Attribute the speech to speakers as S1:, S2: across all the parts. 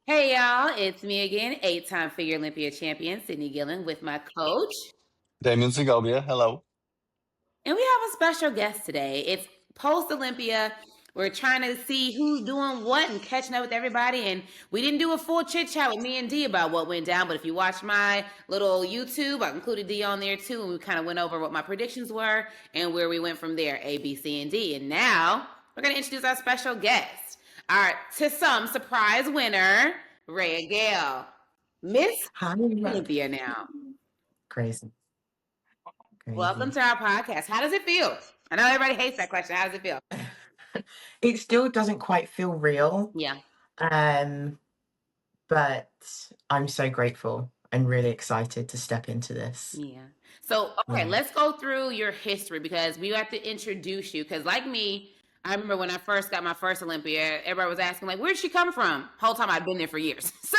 S1: Hey y'all, it's me again, eight-time Figure Olympia champion, Cydney Gillen, with my coach.
S2: Damian Segovia, hello.
S1: And we have a special guest today. It's post-Olympia. We're trying to see who's doing what and catching up with everybody. And we didn't do a full chit-chat with me and Dee about what went down. But if you watch my little YouTube, I included Dee on there too. And we kind of went over what my predictions were and where we went from there, A, B, C, and D. And now we're going to introduce our special guest. Our, to some, surprise winner, Rhea Gayle. Miss
S3: Hi.
S1: Olympia now.
S3: Crazy.
S1: Welcome to our podcast. How does it feel? I know everybody hates that question. How does it feel?
S3: It still doesn't quite feel real.
S1: Yeah.
S3: But I'm so grateful and really excited to step into this.
S1: Yeah. So, okay, let's go through your history because we have to introduce you. Because, like me, I remember when I first got my first Olympia, everybody was asking, like, where'd she come from? Whole time I'd been there for years. So,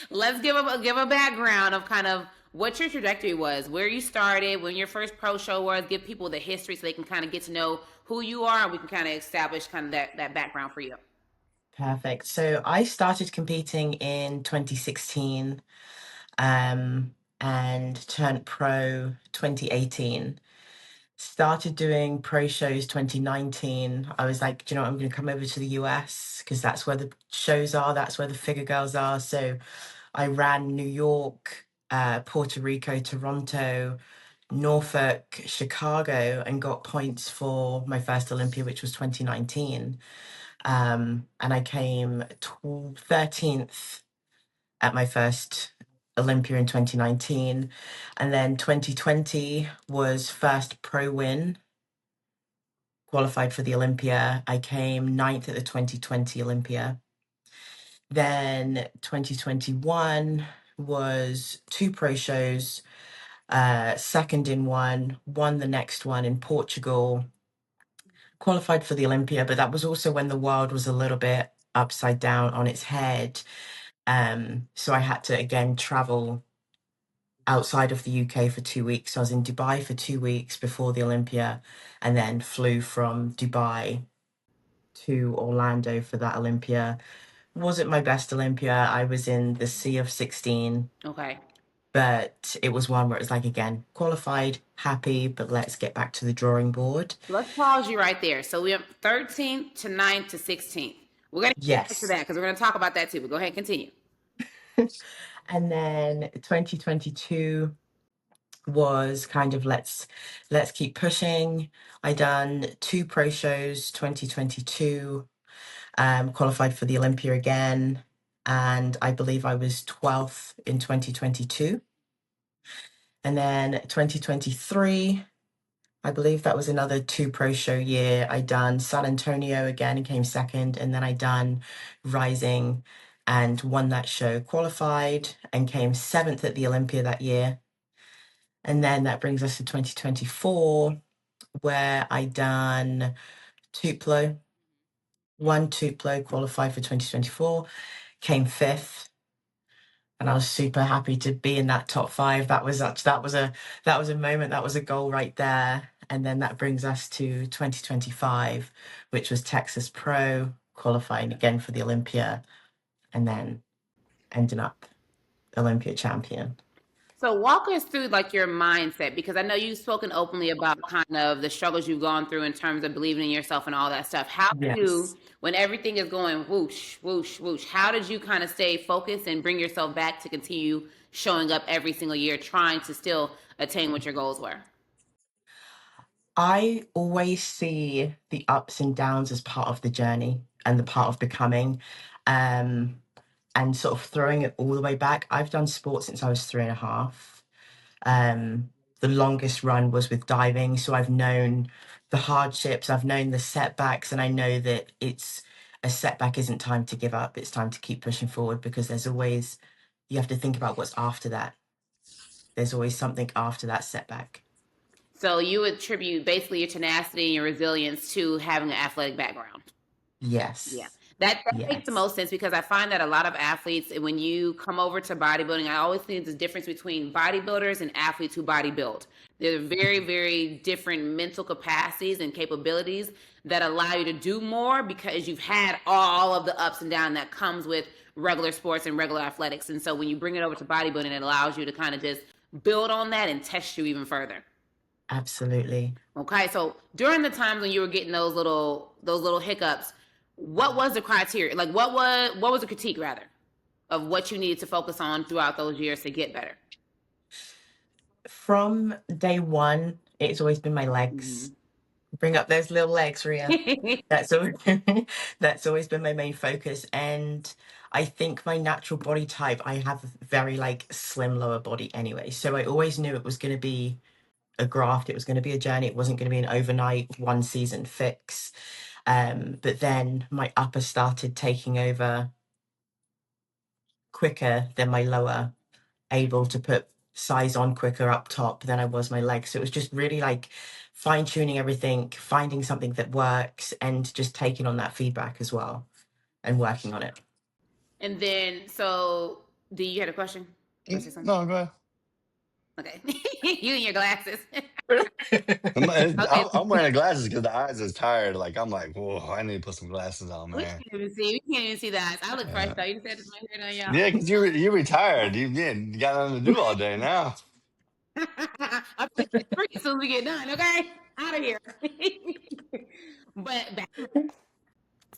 S1: let's give a background of kind of what your trajectory was, where you started, when your first pro show was, give people the history so they can kind of get to know who you are and we can kind of establish kind of that background for you.
S3: Perfect. So I started competing in 2016 and turned pro 2018. Started doing pro shows 2019. I was like, do you know what? I'm going to come over to the US because that's where the shows are. That's where the figure girls are. So I ran New York, Puerto Rico, Toronto, Norfolk, Chicago, and got points for my first Olympia, which was 2019. And I came 13th at my first Olympia in 2019. And then 2020 was first pro win, qualified for the Olympia. I came 9th at the 2020 Olympia. Then 2021 was 2 pro shows, second in one, won the next one in Portugal, qualified for the Olympia, but that was also when the world was a little bit upside down on its head. So I had to again travel outside of the UK for 2 weeks. So I was in Dubai for 2 weeks before the Olympia and then flew from Dubai to Orlando for that Olympia. Wasn't my best Olympia. I was in the sea of 16.
S1: Okay.
S3: But it was one where it was like, again, qualified, happy, but let's get back to the drawing board.
S1: Let's pause you right there. So we have 13th to 9th to 16th. We're going to get back to that because we're going to talk about that too. But go ahead, continue.
S3: And then 2022 was kind of let's keep pushing. I done 2 pro shows 2022, qualified for the Olympia again, and I believe I was 12th in 2022. And then 2023, I believe that was another 2 pro show year. I done San Antonio again and came second, and then I done Rising and won that show, qualified and came 7th at the Olympia that year. And then that brings us to 2024, where I done Tupelo, won Tupelo, qualified for 2024, came 5th. And I was super happy to be in that top 5. That was a moment, that was a goal right there. And then that brings us to 2025, which was Texas Pro, qualifying again for the Olympia, and then ending up Olympia champion.
S1: So walk us through like your mindset because I know you've spoken openly about kind of the struggles you've gone through in terms of believing in yourself and all that stuff. How do you, when everything is going whoosh, whoosh, whoosh, how did you kind of stay focused and bring yourself back to continue showing up every single year, trying to still attain what your goals were?
S3: I always see the ups and downs as part of the journey and the part of becoming, and sort of throwing it all the way back. I've done sports since I was 3.5. The longest run was with diving, so I've known the hardships, I've known the setbacks, and I know that a setback isn't time to give up. It's time to keep pushing forward because you have to think about what's after that. There's always something after that setback.
S1: So you attribute basically your tenacity and your resilience to having an athletic background.
S3: Yes.
S1: Yeah. That makes the
S3: Yes,
S1: most sense because I find that a lot of athletes, when you come over to bodybuilding, I always think there's a difference between bodybuilders and athletes who bodybuild. They're very, very different mental capacities and capabilities that allow you to do more because you've had all of the ups and downs that comes with regular sports and regular athletics. And so when you bring it over to bodybuilding, it allows you to kind of just build on that and test you even further.
S3: absolutely.
S1: Okay, so during the times when you were getting those little hiccups, what was the criteria? Like what was the critique rather of what you needed to focus on throughout those years to get better?
S3: From day one, it's always been my legs. Bring up those little legs, Rhea. That's always, that's always been my main focus. And I think my natural body type, I have a very like slim lower body anyway. So I always knew it was going to be a graft. It was going to be a journey. It wasn't going to be an overnight, one season fix. But then my upper started taking over quicker than my lower, able to put size on quicker up top than I was my legs. So it was just really like fine tuning everything, finding something that works, and just taking on that feedback as well and working on it.
S1: And then, so, do you had a question? You want to say something?
S2: No, go ahead.
S1: Okay, you and your glasses. Okay,
S2: I'm wearing glasses because the eyes is tired. Like I'm like, whoa, I need to put some glasses on,
S1: we
S2: man.
S1: can't even see. We can't even see the eyes. I look fresh
S2: Yeah,
S1: though. You just had this my hair on, y'all.
S2: yeah, because you retired. You got nothing to do all day now.
S1: I'm free as soon as we get done. Okay, out of here. But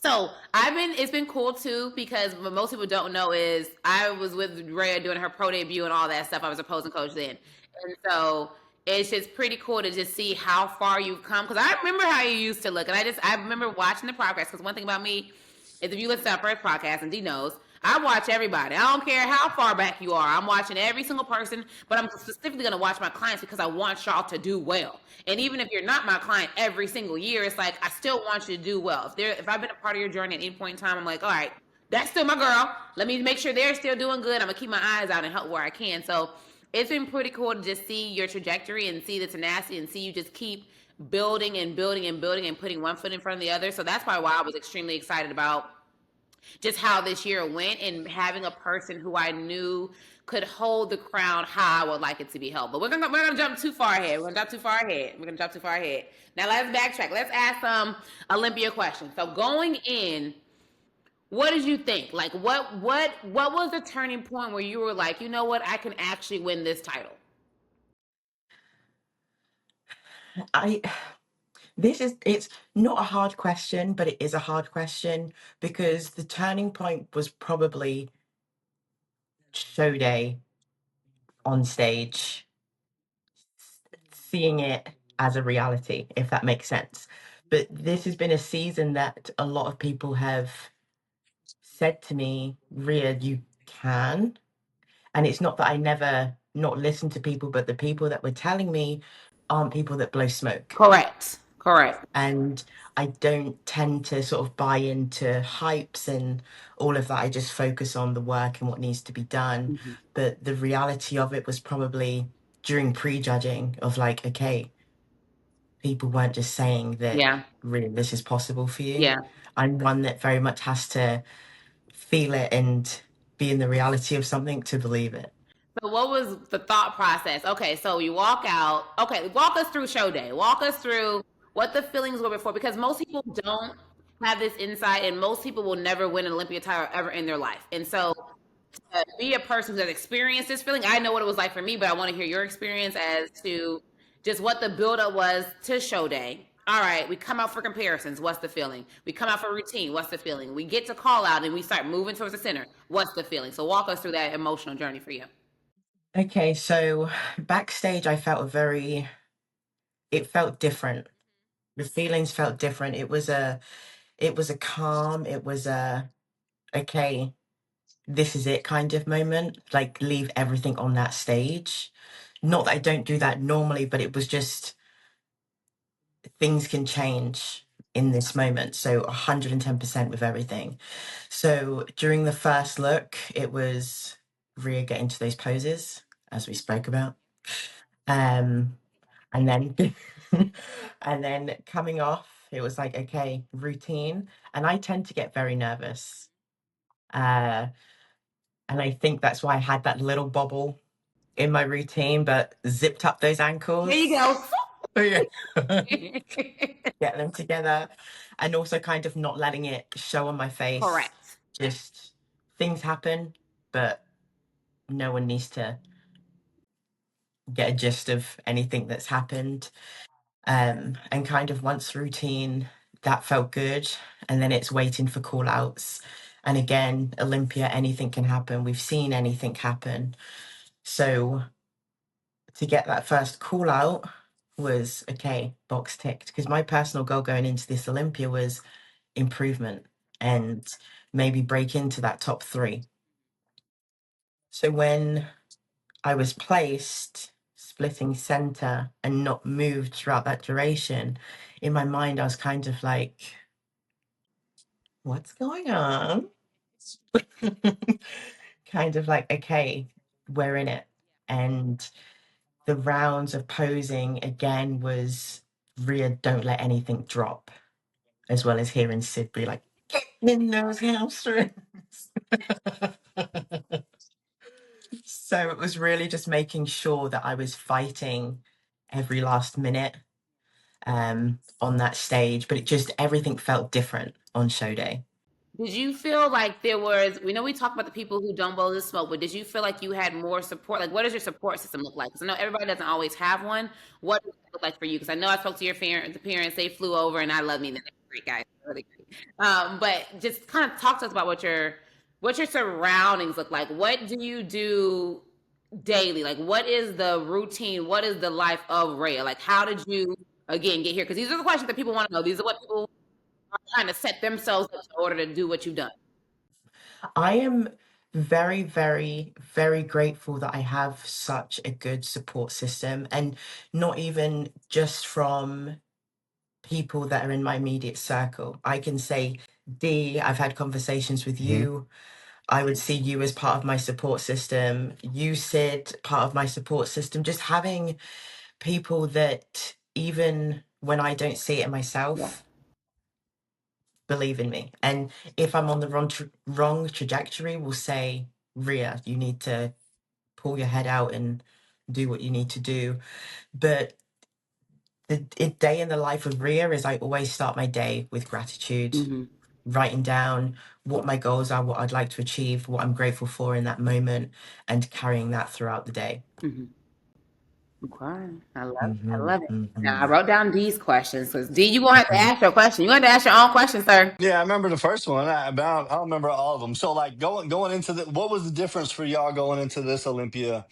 S1: so it's been cool too because what most people don't know is I was with Rhea doing her pro debut and all that stuff. I was a posing coach then. And so it's just pretty cool to just see how far you've come. Cause I remember how you used to look. And I remember watching the progress. Cause one thing about me is if you listen to our first podcast, and Dee knows, I watch everybody. I don't care how far back you are. I'm watching every single person, but I'm specifically going to watch my clients because I want y'all to do well. And even if you're not my client every single year, it's like I still want you to do well. If I've been a part of your journey at any point in time, I'm like, all right, that's still my girl. Let me make sure they're still doing good. I'm gonna keep my eyes out and help where I can. So it's been pretty cool to just see your trajectory and see the tenacity and see you just keep building and building and building and putting one foot in front of the other. So that's probably why I was extremely excited about just how this year went and having a person who I knew could hold the crown how I would like it to be held. But we're gonna jump too far ahead. We're gonna jump too far ahead. Now let's backtrack. Let's ask some Olympia questions. So going in, what did you think? Like what was the turning point where you were like, you know what, I can actually win this title?
S3: It's not a hard question, but it is a hard question because the turning point was probably show day on stage, seeing it as a reality, if that makes sense. But this has been a season that a lot of people have said to me, Rhea, you can. And it's not that I never not listened to people, but the people that were telling me aren't people that blow smoke.
S1: Correct. Correct.
S3: And I don't tend to sort of buy into hypes and all of that. I just focus on the work and what needs to be done.
S1: Mm-hmm.
S3: But the reality of it was probably during prejudging of like, okay, people weren't just saying that
S1: Yeah.
S3: really this is possible for you.
S1: Yeah.
S3: I'm one that very much has to feel it and be in the reality of something to believe it.
S1: So what was the thought process? Okay, so you walk out. Okay, walk us through show day. Walk us through what the feelings were before, because most people don't have this insight, and most people will never win an Olympia title ever in their life. And so, to be a person who has experienced this feeling, I know what it was like for me, but I want to hear your experience as to just what the buildup was to show day. All right, we come out for comparisons. What's the feeling? We come out for routine. What's the feeling? We get to call out and we start moving towards the center. What's the feeling? So walk us through that emotional journey for you.
S3: Okay, so backstage, it felt different. The feelings felt different. It was a calm, it was a, okay, this is it kind of moment, like leave everything on that stage. Not that I don't do that normally, but it was just things can change in this moment. So 110% with everything. So during the first look, it was Rhea getting to those poses, as we spoke about. And then and then coming off it was like, okay, routine. And I tend to get very nervous. Uh, and I think that's why I had that little bobble in my routine, but zipped up those
S1: There you
S3: ankles.
S1: go.
S3: Oh, yeah. Get them together. And also kind of not letting it show on my face.
S1: Correct.
S3: Just things happen, but no one needs to get a gist of anything that's happened. And kind of once routine, that felt good. And then it's waiting for call outs. And again, Olympia, anything can happen. We've seen anything happen. So to get that first call out was okay, box ticked. Because my personal goal going into this Olympia was improvement and maybe break into that top 3. So when I was placed splitting center and not moved throughout that duration, in my mind, I was kind of like, what's going on? Kind of like, okay, we're in it. And the rounds of posing again was Rhea, don't let anything drop, as well as hearing Sid be like, get in those hamstrings. So it was really just making sure that I was fighting every last minute on that stage, but it just everything felt different on show day.
S1: Did you feel like there was, we know we talk about the people who don't blow the smoke, but did you feel like you had more support? Like, what does your support system look like? Because I know everybody doesn't always have one. What does it look like for you? Because I know I spoke to your parents, they flew over, and I love me. They're great guys, really great. But just kind of talk to us about what your surroundings look like. What do you do daily? Like, what is the routine? What is the life of Rhea? Like, how did you again get here? Because these are the questions that people want to know. These are what people are trying to set themselves up in order to do what you've done.
S3: I am very, very, very grateful that I have such a good support system, and not even just from people that are in my immediate circle. I can say, D, I've had conversations with
S2: Hmm.
S3: you. I would see you as part of my support system. You, Sid, part of my support system. Just having people that, even when I don't see it
S1: Yeah.
S3: myself, believe in me. And if I'm on the wrong trajectory, will say, Rhea, you need to pull your head out and do what you need to do. But the day in the life of Rhea is I always start my day with gratitude,
S1: Mm-hmm.
S3: writing down what my goals are, what I'd like to achieve, what I'm grateful for in that moment, and carrying that throughout the day.
S1: Mm-hmm. Okay. I love it. I
S3: Hmm.
S1: love it. Now I
S3: Hmm.
S1: wrote down D's questions because D, you won't have to ask your question. You want to ask your own question, sir.
S2: Yeah, I remember the first one, but I don't remember all of them. So, like going into what was the difference for y'all going into this Olympia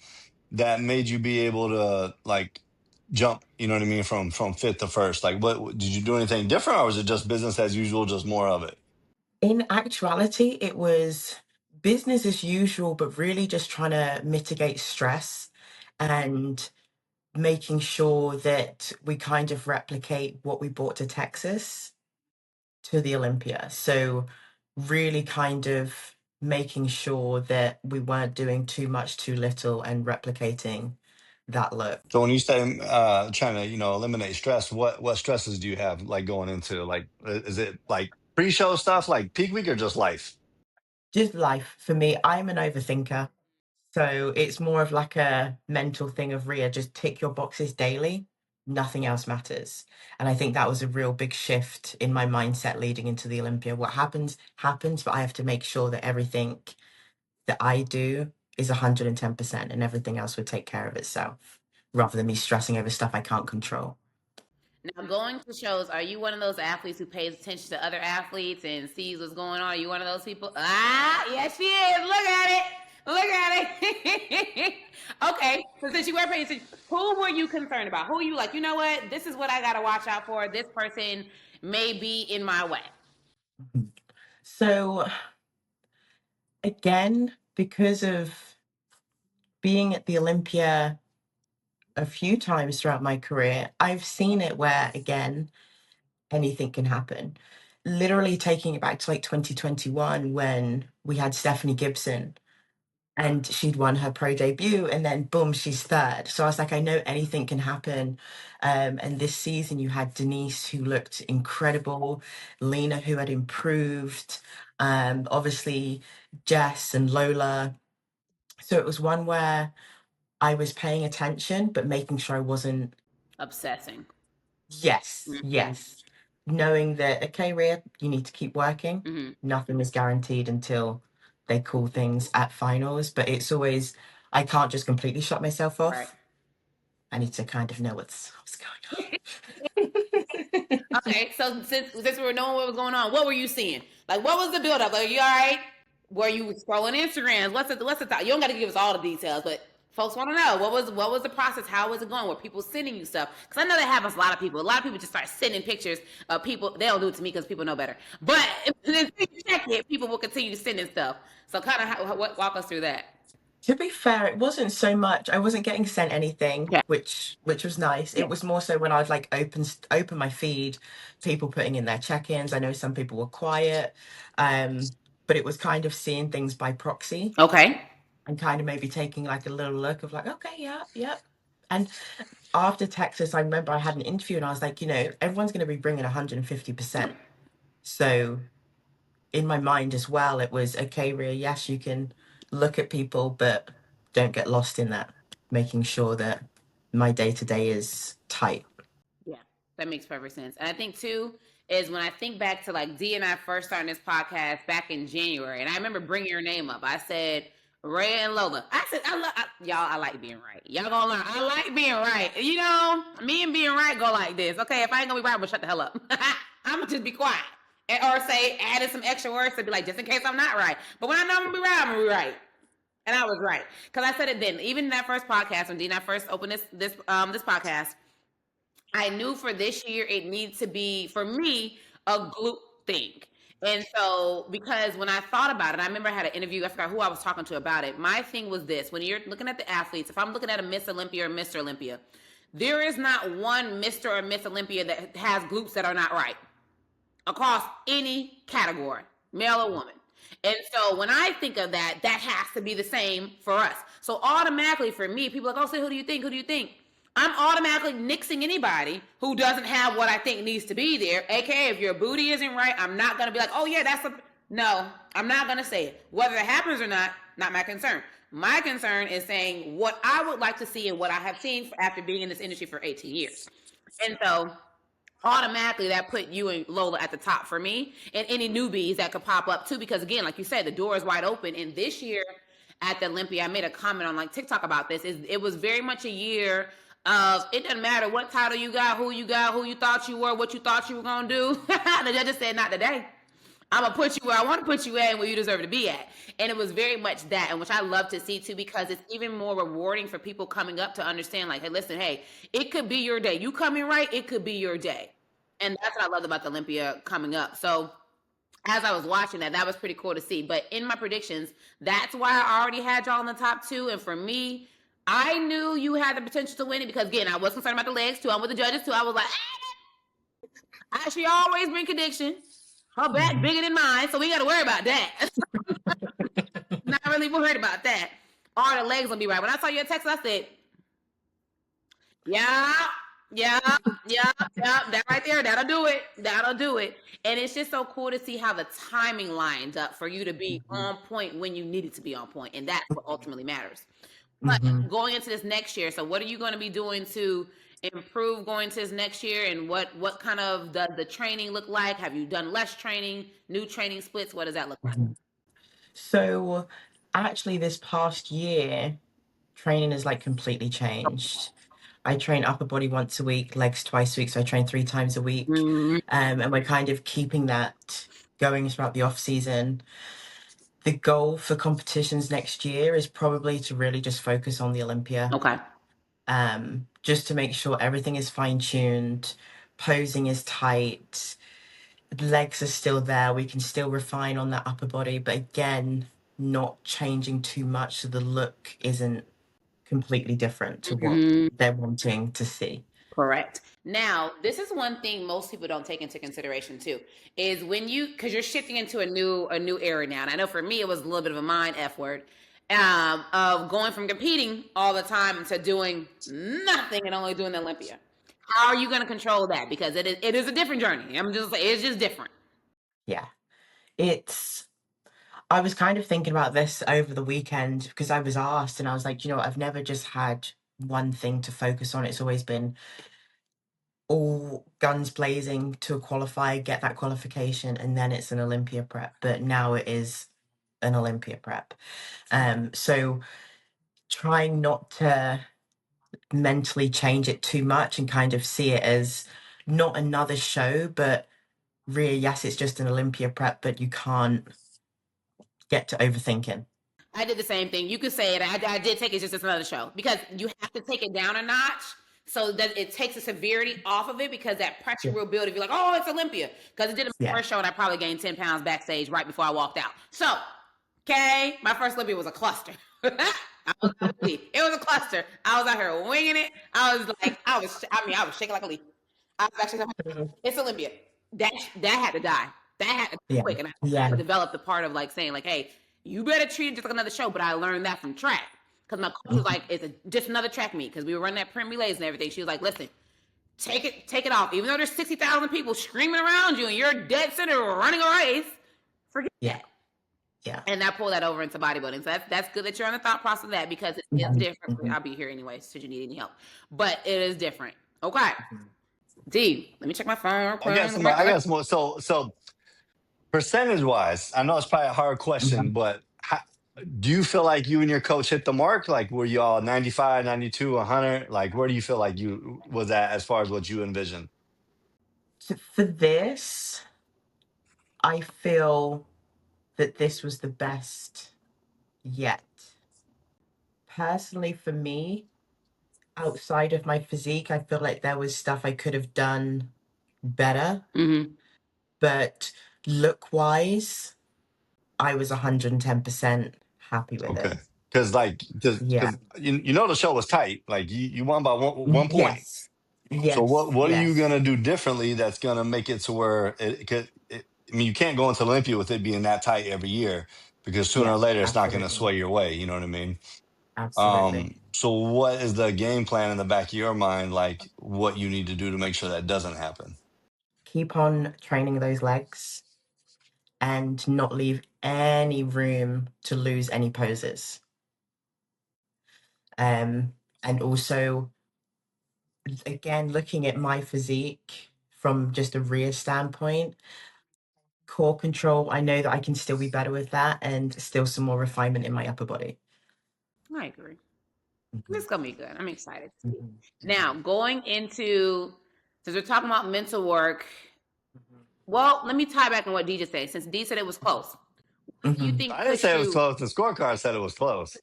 S2: that made you be able to like jump? You know what I mean, from fifth to first. Like, what did you do anything different, or was it just business as usual, just more of it?
S3: In actuality, it was business as usual, but really just trying to mitigate stress and making sure that we kind of replicate what we brought to Texas to the Olympia. So, really kind of making sure that we weren't doing too much, too little, and replicating that look.
S2: So when you say trying to eliminate stress, what stresses do you have like going into like is it like pre-show stuff like peak week or just life?
S3: Just life for me, I'm an overthinker. So it's more of like a mental thing of Rhea, just tick your boxes daily. Nothing else matters. And I think that was a real big shift in my mindset leading into the Olympia. What happens, happens, but I have to make sure that everything that I do is 110% and everything else would take care of itself rather than me stressing over stuff I can't control.
S1: Now, going to shows, are you one of those athletes who pays attention to other athletes and sees what's going on? Are you one of those people? Ah, yes, she is. Look at it. Look at it. Okay, so since you were paying attention, who were you concerned about? Who are you like, you know what? This is what I got to watch out for. This person may be in my way.
S3: So again, because of being at the Olympia a few times throughout my career, I've seen it where, again, anything can happen. Literally taking it back to like 2021 when we had Stephanie Gibson and she'd won her pro debut, and then boom, she's third. So I was like, I know anything can happen. And this season you had Denise, who looked incredible, Lena, who had improved, obviously Jess and Lola. So it was one where I was paying attention but making sure I wasn't.
S1: Obsessing.
S3: Yes, yes, knowing that, okay, Rhea, you need to keep working.
S1: Mm-hmm.
S3: Nothing is guaranteed until they call things at finals, but it's always, I can't just completely shut myself off.
S1: Right.
S3: I need to kind of know what's going on.
S1: Okay, so since we were knowing what was going on, what were you seeing? Like, what was the build up? Like, you all right? Were you scrolling Instagrams? What's the thought? You don't got to give us all the details, but folks want to know what was the process? How was it going? Were people sending you stuff? Because I know that happens to a lot of people. A lot of people just start sending pictures of people. They don't do it to me because people know better. But if you check it, people will continue sending stuff. So kind of walk us through that.
S3: To be fair, it wasn't so much. I wasn't getting sent anything,
S1: Okay.
S3: which was nice. It was more so when I'd like open my feed, people putting in their check-ins. I know some people were quiet, but it was kind of seeing things by proxy.
S1: Okay.
S3: And kind of maybe taking like a little look of like, okay, yeah. And after Texas, I remember I had an interview and I was like, everyone's going to be bringing 150%. So in my mind as well, it was, okay, Rhea, yes, you can look at people, but don't get lost in that, making sure that my day-to-day is tight.
S1: Yeah, that makes perfect sense. And I think too is when I think back to like Dee and I first started this podcast back in January, and I remember bringing your name up. I said Rhea and Lola. I said y'all. I like being right. Y'all gonna learn. I like being right. Me and being right go like this. Okay, if I ain't gonna be right, I'm gonna shut the hell up. I'm gonna just be quiet. Or say added some extra words to be like, just in case I'm not right. But when I know I'm gonna be right, I'm gonna be right. And I was right because I said it then. Even in that first podcast when Dee and I first opened this podcast. I knew for this year it needs to be for me a glute thing. And so, because when I thought about it, I remember I had an interview, I forgot who I was talking to about it. My thing was this: when you're looking at the athletes, if I'm looking at a Miss Olympia or Mr. Olympia, there is not one Mr. or Miss Olympia that has glutes that are not right across any category, male or woman. And so when I think of that, that has to be the same for us. So automatically for me, people are like, oh, so who do you think? Who do you think? I'm automatically nixing anybody who doesn't have what I think needs to be there. AKA, if your booty isn't right, I'm not going to be like, oh, yeah, no, I'm not going to say it. Whether it happens or not my concern. My concern is saying what I would like to see and what I have seen after being in this industry for 18 years. And so automatically that put you and Lola at the top for me, and any newbies that could pop up too, because again, like you said, the door is wide open. And this year at the Olympia, I made a comment on like TikTok about this, it was very much a year of it doesn't matter what title you got, who you thought you were, what you thought you were gonna do. The judges said not today. I'm gonna put you where I want to put you at and where you deserve to be at. And it was very much that, and which I love to see too, because it's even more rewarding for people coming up to understand, like, hey, listen, hey, it could be your day. You come in right, it could be your day. And that's what I loved about the Olympia coming up. So as I was watching that was pretty cool to see. But in my predictions, that's why I already had y'all in the top two. And for me, I knew you had the potential to win it because, again, I was concerned about the legs too. I'm with the judges too. I was like, she always bring conviction. Her back bigger than mine, so we got to worry about that. Not really worried about that. Or the legs will be right. When I saw your text, I said, yeah, that right there, that'll do it. And it's just so cool to see how the timing lined up for you to be on point when you needed to be on point, and that's what ultimately matters. But going into this next year, so what are you going to be doing to improve going to this next year, and what kind of does the training look like? Have you done less training, new training splits? What does that look like?
S3: So actually this past year, training has like completely changed. I train upper body once a week, legs twice a week, so I train 3 times a week. And we're kind of keeping that going throughout the off season. The goal for competitions next year is probably to really just focus on the Olympia.
S1: Okay.
S3: Just to make sure everything is fine-tuned, posing is tight, legs are still there, we can still refine on that upper body, but again, not changing too much so the look isn't completely different to what they're wanting to see.
S1: Correct. Now, this is one thing most people don't take into consideration too, is when because you're shifting into a new era now. And I know for me, it was a little bit of a mind F word. of going from competing all the time to doing nothing and only doing the Olympia. How are you going to control that? Because it is a different journey. It's just different.
S3: Yeah. I was kind of thinking about this over the weekend because I was asked, and I was like, you know what, I've never just had one thing to focus on. It's always been all guns blazing to qualify, get that qualification, and then it's an Olympia prep. But now it is an Olympia prep. So trying not to mentally change it too much and kind of see it as not another show, but really, yes, it's just an Olympia prep, but you can't get to overthinking.
S1: I did the same thing. You could say it. I did take it just as another show because you have to take it down a notch so that it takes the severity off of it because that pressure will build if you're like, oh, it's Olympia. Because it did my first show and I probably gained 10 pounds backstage right before I walked out. So, okay, my first Olympia was a cluster. It was a cluster. I was out here winging it. I was shaking like a leaf. I was actually like, it's Olympia. That had to die. That had to die quick. And I had to develop the part of like saying like, hey, you better treat it just like another show. But I learned that from track because my coach was like, it's just another track meet because we were running that print relays and everything. She was like, listen, take it off. Even though there's 60,000 people screaming around you and you're dead center running a race, forget that.
S3: Yeah.
S1: And I pull that over into bodybuilding. So that's good that you're on the thought process of that because it is different. I'll be here anyway, should you need any help. But it is different. Okay. D, let me check my phone.
S2: I got some more. So percentage wise, I know it's probably a hard question, but do you feel like you and your coach hit the mark? Like, were you all 95, 92, 100? Like, where do you feel like you was at as far as what you envisioned?
S3: So for this, I feel that this was the best yet. Personally, for me, outside of my physique, I feel like there was stuff I could have done better. But look-wise, I was 110% happy with it.
S2: Because you know the show was tight. Like you won by one point.
S3: Yes.
S2: So what are you gonna do differently that's gonna make it to where I mean, you can't go into Olympia with it being that tight every year because sooner or later it's not gonna sway your way. You know what I mean?
S3: Absolutely.
S2: So what is the game plan in the back of your mind? Like what you need to do to make sure that doesn't happen?
S3: Keep on training those legs and not leave any room to lose any poses. And also, again, looking at my physique from just a Rhea standpoint, core control, I know that I can still be better with that and still some more refinement in my upper body.
S1: I agree. This is going to be good. I'm excited. Now, going into, since we're talking about mental work, well, let me tie back on what D just said. Since D said it was close, what do you think
S2: I didn't say it was close. The scorecard said it was close.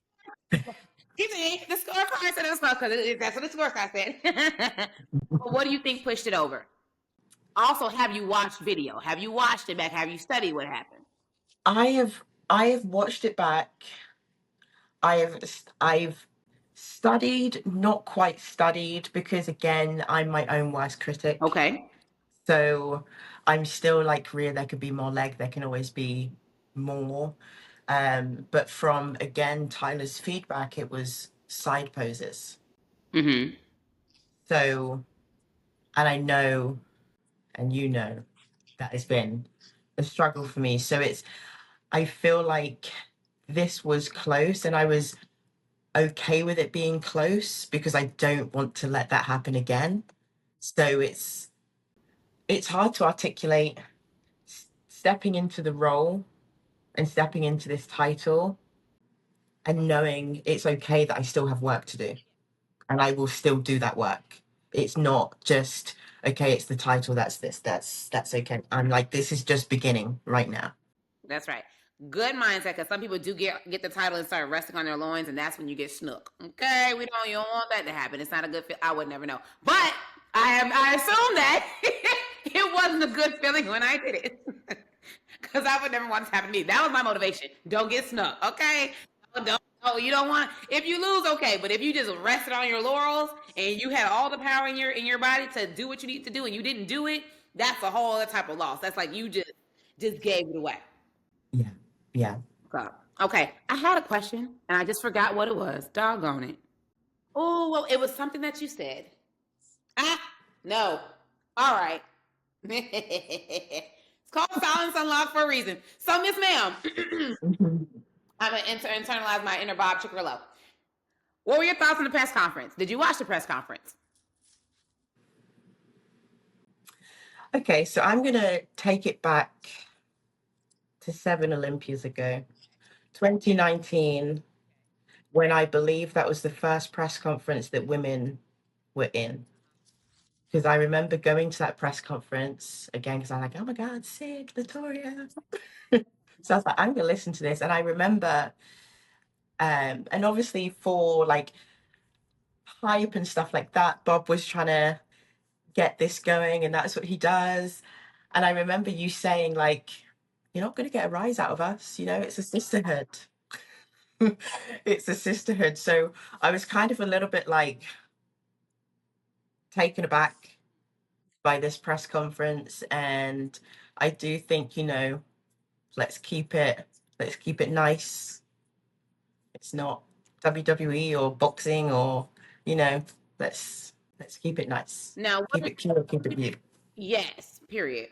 S1: He did. The scorecard said it was close because that's what the scorecard said. But what do you think pushed it over? Also, have you watched video? Have you watched it back? Have you studied what happened?
S3: I have watched it back. I've studied, not quite studied, because again, I'm my own worst critic.
S1: Okay.
S3: So I'm still like Rhea, there could be more leg, there can always be more. But from again Tyler's feedback, it was side poses. So, and I know, and you know, that has been a struggle for me. So I feel like this was close and I was okay with it being close because I don't want to let that happen again. So it's hard to articulate stepping into the role and stepping into this title and knowing it's okay that I still have work to do and I will still do that work. It's not just, okay, it's the title, that's okay. I'm like, this is just beginning right now.
S1: That's right. Good mindset, because some people do get the title and start resting on their loins, and that's when you get snook. Okay, you don't want that to happen. It's not a good feel. I would never know, but I assume that it wasn't a good feeling when I did it, because I would never want this to happen to me. That was my motivation. Don't get snook. Okay, you don't want. If you lose, okay, but if you just rested on your laurels and you had all the power in your body to do what you need to do and you didn't do it, that's a whole other type of loss. That's like you just gave it away.
S3: Yeah.
S1: Okay. Okay, I had a question and I just forgot what it was. Doggone it. Oh, well, it was something that you said. Ah, no. All right. It's called Cylence Unlocked for a reason. So, Miss Ma'am, I'm going to internalize my inner Bob Chickerlo. What were your thoughts on the press conference? Did you watch the press conference?
S3: Okay, so I'm going to take it back to 7 Olympias ago, 2019, when I believe that was the first press conference that women were in. Because I remember going to that press conference again, because I'm like, oh my God, Sid, Latoria. So I was like, I'm going to listen to this. And I remember, and obviously for like hype and stuff like that, Bob was trying to get this going, and that's what he does. And I remember you saying, like, you're not going to get a rise out of us, you know, it's a sisterhood. It's a sisterhood. So I was kind of a little bit like taken aback by this press conference. And I do think, you know, let's keep it nice. It's not WWE or boxing or, you know, let's keep it nice.
S1: Now,
S3: Keep it pure, keep it you.
S1: yes, period.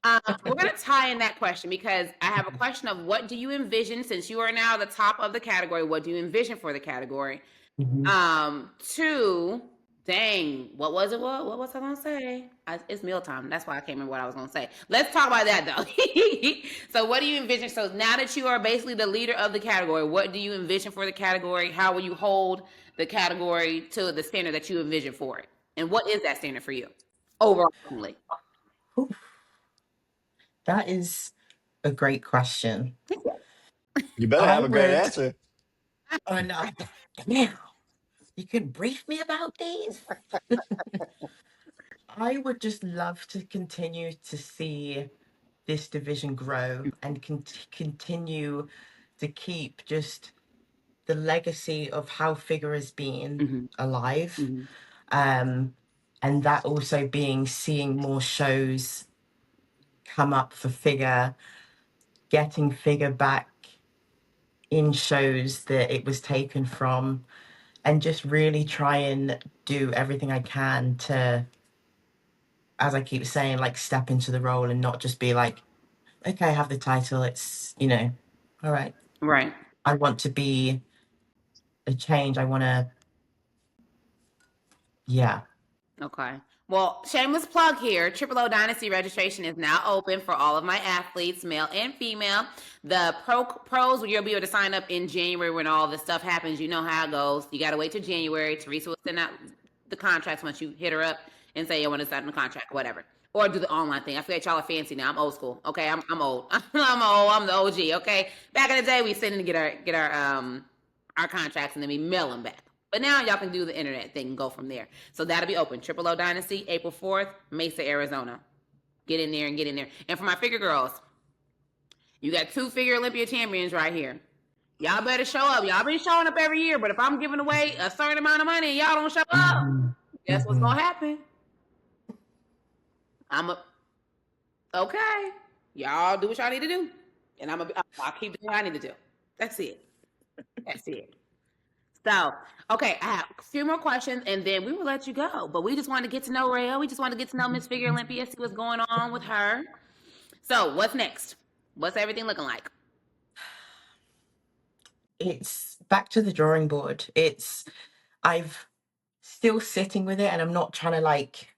S1: We're going to tie in that question because I have a question of what do you envision since you are now the top of the category? What do you envision for the category? Two, dang, what was it? What was I going to say? It's mealtime. That's why I can't remember what I was going to say. Let's talk about that though. So, what do you envision? So, now that you are basically the leader of the category, what do you envision for the category? How will you hold the category to the standard that you envision for it? And what is that standard for you overall?
S3: That is a great question.
S2: You better
S3: I
S2: have a great
S3: would,
S2: answer.
S3: oh no, now you can brief me about these. I would just love to continue to see this division grow and continue to keep just the legacy of how Figure has been alive. And that also being seeing more shows come up for Figure, getting Figure back in shows that it was taken from, and just really try and do everything I can to, as I keep saying, like step into the role and not just be like, okay, I have the title. It's, you know, all right.
S1: Right.
S3: I want to be a change. I want to, yeah.
S1: Okay. Well, shameless plug here. Triple O Dynasty registration is now open for all of my athletes, male and female. The pros, you'll be able to sign up in January when all this stuff happens. You know how it goes. You got to wait till January. Teresa will send out the contracts once you hit her up and say, you want to sign the contract, whatever. Or do the online thing. I forget y'all are fancy now. I'm old school. Okay, I'm old. I'm old. I'm the OG. Okay. Back in the day, we send in to get our contracts and then we mail them back. But now y'all can do the internet thing and go from there. So that'll be open. Triple O Dynasty, April 4th, Mesa, Arizona. Get in there and get in there. And for my figure girls, you got 2 Figure Olympia champions right here. Y'all better show up. Y'all been showing up every year, but if I'm giving away a certain amount of money and y'all don't show up, guess what's gonna happen? Okay. Y'all do what y'all need to do, and I'll keep doing what I need to do. That's it. That's it. So, okay, I have a few more questions and then we will let you go. But we just wanted to get to know Rhea. We just wanted to get to know Miss Figure Olympia, see what's going on with her. So, what's next? What's everything looking like?
S3: It's back to the drawing board. I've still sitting with it and I'm not trying to like,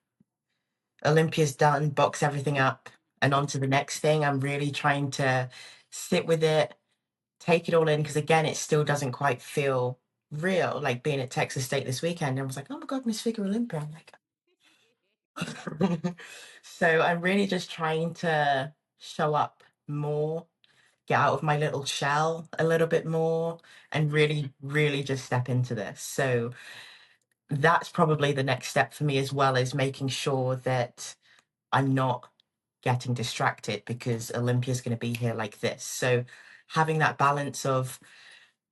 S3: Olympia's done, box everything up and on to the next thing. I'm really trying to sit with it, take it all in, because again, it still doesn't quite feel real. Like being at Texas State this weekend, I was like, oh my God, Miss Figure Olympia. I'm like, so I'm really just trying to show up more, get out of my little shell a little bit more, and really, really just step into this. So that's probably the next step for me, as well as making sure that I'm not getting distracted because Olympia's going to be here like this. So having that balance of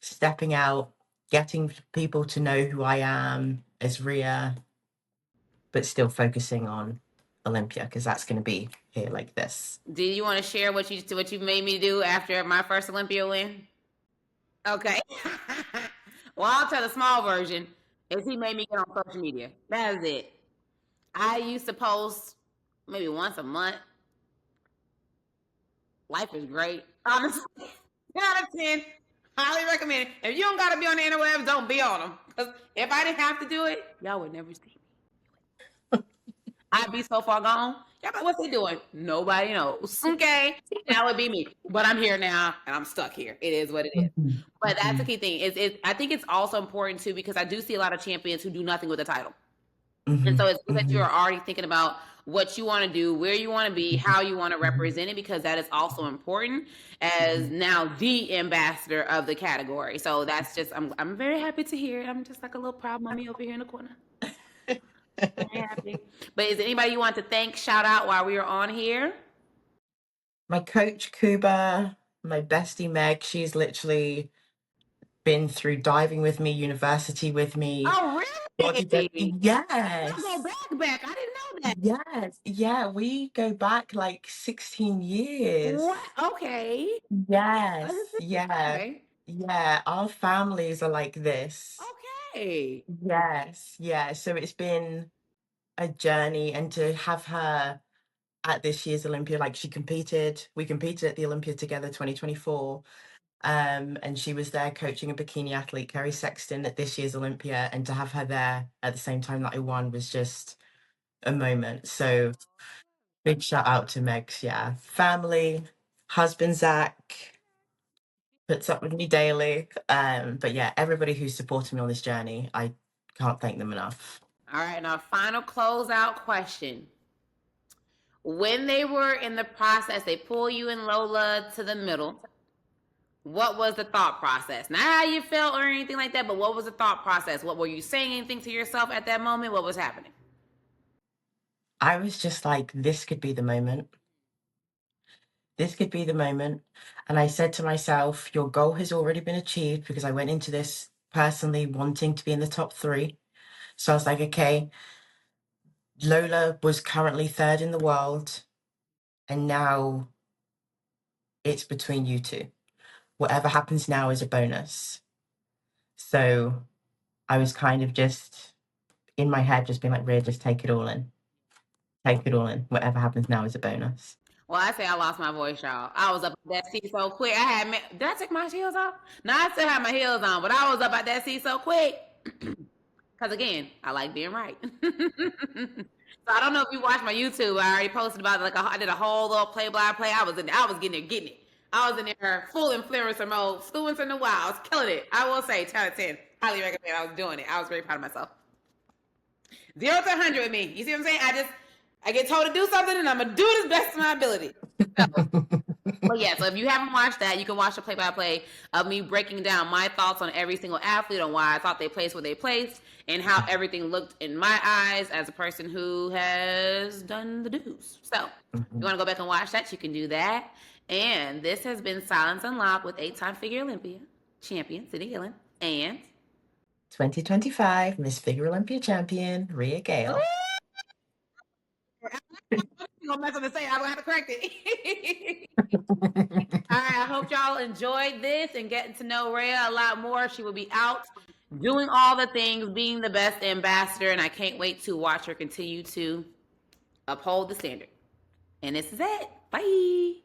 S3: stepping out, getting people to know who I am as Rhea, but still focusing on Olympia because that's going to be here like this.
S1: Do you want to share what you made me do after my first Olympia win? Okay. Well, I'll tell the small version is he made me get on social media. That is it. I used to post maybe once a month. Life is great. Honestly, 10 out of 10. Highly recommend it. If you don't got to be on the interwebs, don't be on them. Because if I didn't have to do it, y'all would never see me. I'd be so far gone. Yeah, but what's he doing? Nobody knows. Okay, that would be me. But I'm here now, and I'm stuck here. It is what it is.
S3: Mhm.
S1: But that's the
S3: Mhm.
S1: key thing. Is I think it's also important too because I do see a lot of champions who do nothing with the title, and so
S3: Mhm.
S1: it's good that you're
S3: Mhm.
S1: already thinking about what you want to do, where you want to be,
S3: Mhm.
S1: how you want to
S3: Mhm.
S1: represent it, because that is also important as
S3: Mhm.
S1: now the ambassador of the category. So that's just I'm very happy to hear. I'm just like a little proud mommy over here in the corner. Very happy. But is there anybody you want to thank, shout out while we are on here?
S3: My coach Kuba, my bestie Meg, she's literally been through diving with me, university with me,
S1: Oh, really?
S3: bodybuilding.
S1: Y'all go
S3: Yes.
S1: back. I didn't know that.
S3: Yes. Yeah, we go back like 16 years.
S1: What? Okay.
S3: Yes. Yeah.
S1: Okay.
S3: Yeah. Our families are like this.
S1: Okay.
S3: Yes. Yeah. So it's been a journey, and to have her at this year's Olympia, like we competed at the Olympia together 2024. And she was there coaching a bikini athlete, Kerry Sexton, at this year's Olympia, and to have her there at the same time that I won was just a moment. So big shout out to Meg's, yeah. Family, husband Zach puts up with me daily. But yeah, everybody who's supported me on this journey, I can't thank them enough.
S1: All right. Now, final closeout question. When they were in the process, they pull you and Lola to the middle. What was the thought process? Not how you felt or anything like that, but what was the thought process? What were you saying anything to yourself at that moment? What was happening?
S3: I was just like, this could be the moment. This could be the moment. And I said to myself, your goal has already been achieved, because I went into this personally wanting to be in the top three. So I was like, okay, Lola was currently third in the world, and now it's between you two. Whatever happens now is a bonus. So I was kind of just in my head, just being like, Rhea, just take it all in. Take it all in. Whatever happens now is a bonus.
S1: Well, I say I lost my voice, y'all. I was up at that seat so quick. Did I take my heels off? No, I still have my heels on, but I was up at that seat so quick. Because again, I like being right. So I don't know if you watched my YouTube. I already posted about it. I did a whole little play by play. I was getting there, getting it. I was in there full influencer mode, influencing the wow. I was killing it. I will say 10 out of 10. Highly recommend. I was doing it. I was very proud of myself. 0 to 100 with me. You see what I'm saying? I get told to do something and I'm gonna do it as best of my ability. So, but yeah, so if you haven't watched that, you can watch the play-by-play of me breaking down my thoughts on every single athlete, on why I thought they placed where they placed, and how everything looked in my eyes as a person who has done the dues. So if you want to go back and watch that, you can do that. And this has been Cylence Unlocked with 8-time Figure Olympia champion Cydney Gillen and
S3: 2025 Miss Figure Olympia champion, Rhea Gayle.
S1: I'm gonna mess up and say I'm gonna have to correct it. All right, I hope y'all enjoyed this and getting to know Rhea a lot more. She will be out doing all the things, being the best ambassador, and I can't wait to watch her continue to uphold the standard. And this is it. Bye.